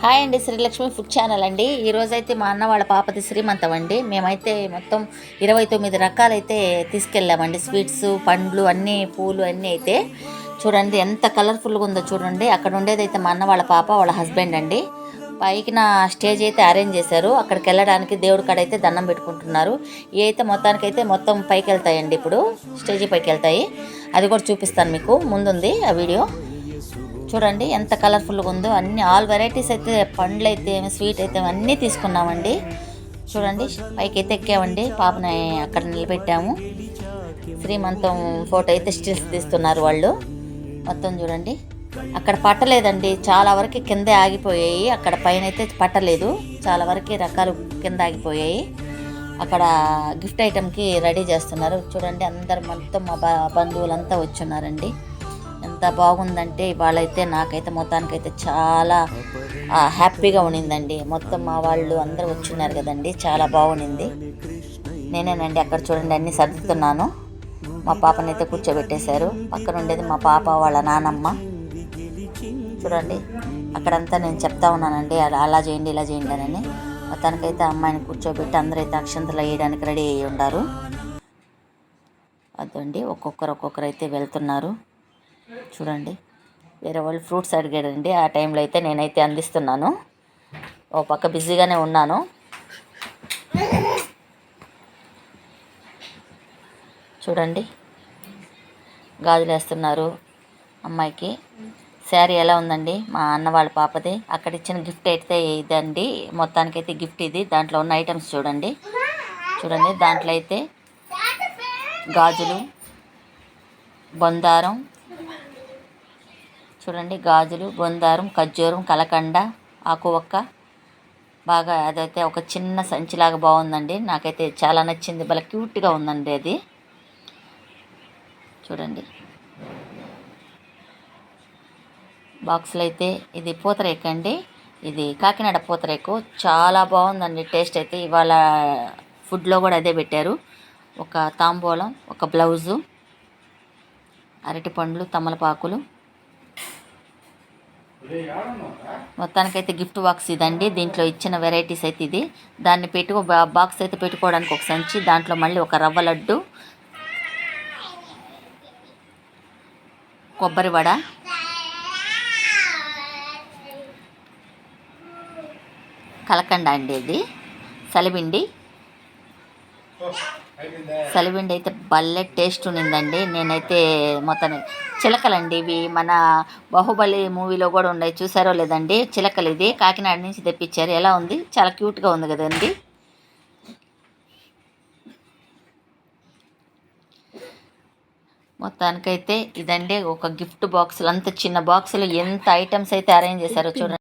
Hi అండి, Srilakshmi food channel అండి. ఈరోజైతే మా అన్న వాళ్ళ పాపది శ్రీమంతం అండి. మేమైతే మొత్తం 29 రకాలైతే తీసుకెళ్ళామండి. స్వీట్స్, పండ్లు అన్నీ, పూలు అన్నీ అయితే చూడండి ఎంత కలర్ఫుల్గా ఉందో చూడండి. అక్కడ ఉండేదైతే మా అన్న వాళ్ళ పాప, వాళ్ళ హస్బెండ్ అండి. పైకి నా స్టేజ్ అయితే అరేంజ్ చేశారు. అక్కడికి వెళ్ళడానికి దేవుడి కాడ అయితే దండం పెట్టుకుంటున్నారు. ఇవి అయితే మొత్తానికైతే మొత్తం పైకి వెళ్తాయండి. ఇప్పుడు స్టేజీ పైకి వెళ్తాయి. అది కూడా చూపిస్తాను మీకు, ముందుంది ఆ వీడియో. చూడండి ఎంత కలర్ఫుల్గా ఉందో. అన్ని ఆల్ వెరైటీస్ అయితే, పండ్లు అయితే, స్వీట్ అయితే అన్నీ తీసుకున్నామండి. చూడండి పైకి అయితే ఎక్కామండి. పాపని అక్కడ నిలబెట్టాము. శ్రీమంతం ఫోటో అయితే స్టిల్స్ తీస్తున్నారు వాళ్ళు. మొత్తం చూడండి అక్కడ పట్టలేదండి, చాలా వరకు కిందే ఆగిపోయాయి. అక్కడ పైన అయితే పట్టలేదు, చాలా వరకు రకాలు కింద ఆగిపోయాయి. అక్కడ గిఫ్ట్ ఐటెంకి రెడీ చేస్తున్నారు. చూడండి అందరు మొత్తం మా బంధువులంతా వచ్చున్నారండి. ఎంత బాగుందంటే ఇవాళైతే నాకైతే మొత్తానికైతే చాలా హ్యాపీగా ఉండిందండి. మొత్తం మా వాళ్ళు అందరూ వచ్చున్నారు కదండి, చాలా బాగుండింది. నేనేనండి అక్కడ చూడండి అన్నీ సర్దుతున్నాను. మా పాపనైతే కూర్చోబెట్టేశారు. పక్కన ఉండేది మా పాప వాళ్ళ నానమ్మ. చూడండి అక్కడంతా నేను చెప్తా ఉన్నానండి, అలా చేయండి ఇలా చేయండి అని. మొత్తానికైతే అమ్మాయిని కూర్చోబెట్టి అందరైతే అక్షంతలు వేయడానికి రెడీ అయ్యి ఉన్నారు. అదండి ఒక్కొక్కరు అయితే వెళ్తున్నారు. చూడండి వేరే వాళ్ళు ఫ్రూట్స్ అడిగాడండి. ఆ టైంలో అయితే నేనైతే అందిస్తున్నాను. ఓ పక్క బిజీగానే ఉన్నాను. చూడండి గాజులు వేస్తున్నారు అమ్మాయికి. శారీ ఎలా ఉందండి మా అన్న వాళ్ళ పాపది. అక్కడ ఇచ్చిన గిఫ్ట్ అయితే ఇదండి. మొత్తానికైతే గిఫ్ట్ ఇది. దాంట్లో ఉన్న ఐటమ్స్ చూడండి. దాంట్లో అయితే గాజులు, బొందారం, చూడండి గాజులు, బొందారం, ఖర్జూరం, కలకండ, ఆకు ఒక్క, బాగా అదైతే ఒక చిన్న సంచిలాగా బాగుందండి. నాకైతే చాలా నచ్చింది. భలే క్యూట్గా ఉందండి అది. చూడండి బాక్సులు అయితే ఇది పూతరేకు అండి. ఇది కాకినాడ పూతరేకు, చాలా బాగుందండి టేస్ట్ అయితే. ఇవాళ ఫుడ్లో కూడా అదే పెట్టారు. ఒక తాంబూలం, ఒక బ్లౌజు, అరటిపండ్లు, తమలపాకులు. మొత్తానికైతే గిఫ్ట్ బాక్స్ ఇదండి. దీంట్లో ఇచ్చిన వెరైటీస్ అయితే ఇది. దాన్ని బాక్స్ అయితే పెట్టుకోవడానికి ఒక సంచి, దాంట్లో మళ్ళీ ఒక రవ్వ లడ్డు, కొబ్బరి వడ, కలకండ అండి, ఇది సలిబిండి అయితే భలే టేస్ట్ ఉన్నిందండి. నేనైతే మొత్తం చిలకలండి ఇవి. మన బాహుబలి మూవీలో కూడా ఉన్నాయి, చూసారో లేదండి. చిలకలు ఇది కాకినాడ నుంచి తెప్పించారు. ఎలా ఉంది, చాలా క్యూట్గా ఉంది కదండి. మొత్తానికైతే ఇదండి ఒక గిఫ్ట్ బాక్సులు. అంత చిన్న బాక్సులు ఎంత ఐటమ్స్ అయితే అరేంజ్ చేశారో చూడండి.